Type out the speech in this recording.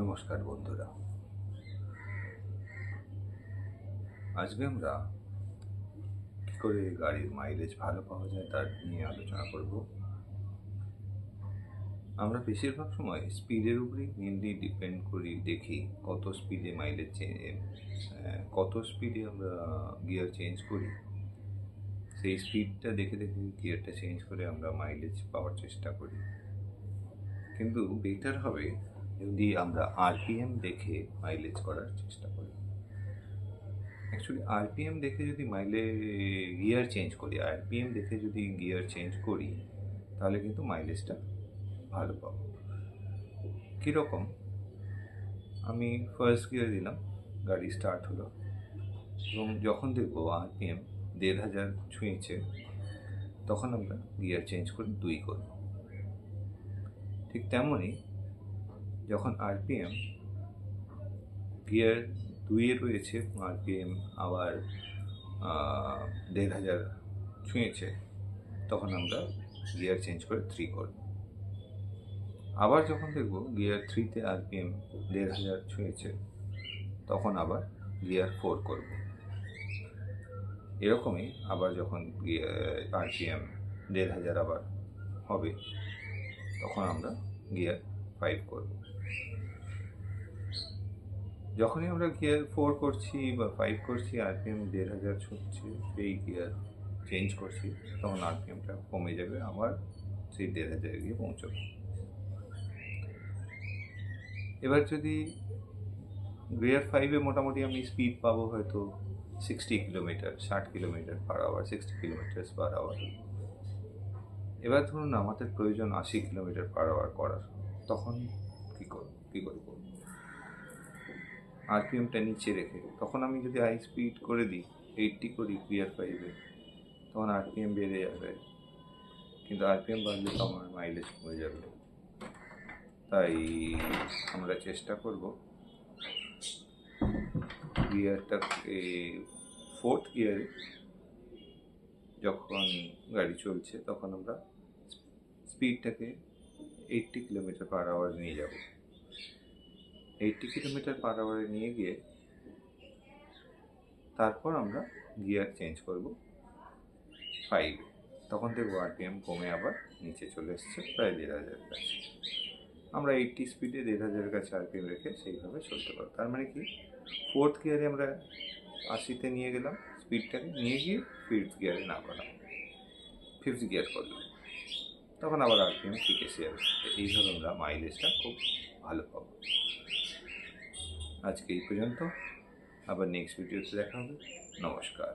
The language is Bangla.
নমস্কার বন্ধুরা, আজকে আমরা কী করে গাড়ির মাইলেজ ভালো পাওয়া যায় তার নিয়ে আলোচনা করব। আমরা বেশিরভাগ সময় স্পিডের উপরেই মেনলি ডিপেন্ড করি, দেখি কত স্পিডে মাইলেজ কত স্পিডে আমরা গিয়ার চেঞ্জ করি। সেই স্পিডটা দেখে দেখে গিয়ারটা চেঞ্জ করে আমরা মাইলেজ পাওয়ার চেষ্টা করি। কিন্তু বেটার হবে যদি আমরা আরপিএম দেখে মাইলেজ করার চেষ্টা করি। অ্যাকচুয়ালি আরপিএম দেখে যদি গিয়ার চেঞ্জ করি, তাহলে কিন্তু মাইলেজটা ভালো পাবো। কীরকম? আমি ফার্স্ট গিয়ার দিলাম, গাড়ি স্টার্ট হলো, এবং যখন দেখবো আরপিএম 1500 ছুঁয়েছে, তখন আমরা গিয়ার চেঞ্জ করে 2 করব। ঠিক তেমনই যখন আরপিএম গিয়ার 2-এ রয়েছে, আরপিএম আবার 1500 ছুঁয়েছে, তখন আমরা গিয়ার চেঞ্জ করে 3 করব। আবার যখন দেখব গিয়ার 3-তে আরপিএম 1500 ছুঁয়েছে, তখন আবার গিয়ার 4 করব। এরকমই আবার যখন আরপিএম 1500 আবার হবে, তখন আমরা গিয়ার 5 করব। যখনই আমরা গিয়ার 4 করছি বা 5 করছি, আরপিএম 1500 ছুটছে, সেই গিয়ার চেঞ্জ করছি, তখন আরপিএমটা কমে যাবে, আবার সেই 1500 গিয়ে পৌঁছবে। এবার যদি গিয়ার 5-এ মোটামুটি আমি স্পিড পাবো হয়তো 60 kilometre, 60 kilometre per hour, 60 kilometre per hour. এবার ধরুন আমাদের প্রয়োজন 80 কিলোমিটার পার আওয়ার করার, তখন কী করে করব? আরপিএমটা নিচে রেখে, তখন আমি যদি হাই স্পিড করে দিই, 80 করি গিয়ার 5-এ, তখন আরপিএম বেড়ে যাবে, কিন্তু আরপিএম বাড়লে তো আমার মাইলেজ কমে যাবে। তাই আমরা চেষ্টা করব গিয়ারটাকে 4th গিয়ারে যখন গাড়ি চলছে, তখন আমরা স্পিডটাকে 80 কিলোমিটার পার আওয়ার নিয়ে যাব। 80 কিলোমিটার পার আওয়ারে নিয়ে গিয়ে তারপর আমরা গিয়ার চেঞ্জ করব 5-এ। তখন দেখবো আরপিএম কমে আবার নিচে চলে এসছে প্রায় 1500 কাছে। আমরা 80 স্পিডে 1500 কাছে আরপিএম রেখে সেইভাবে চলতে পারবো। তার মানে কি, 4th গিয়ারে আমরা 80-তে নিয়ে গেলাম, স্পিডটাকে নিয়ে গিয়ে 5th গিয়ারে না করলাম, 5th গিয়ার করলাম, তখন আবার আরপিএম ঠিক এসে যাবে। এইভাবে আমরা মাইলেজটা খুব ভালো পাবো। আজকে এই পর্যন্ত, আবার নেক্সট ভিডিওতে দেখা হবে। নমস্কার।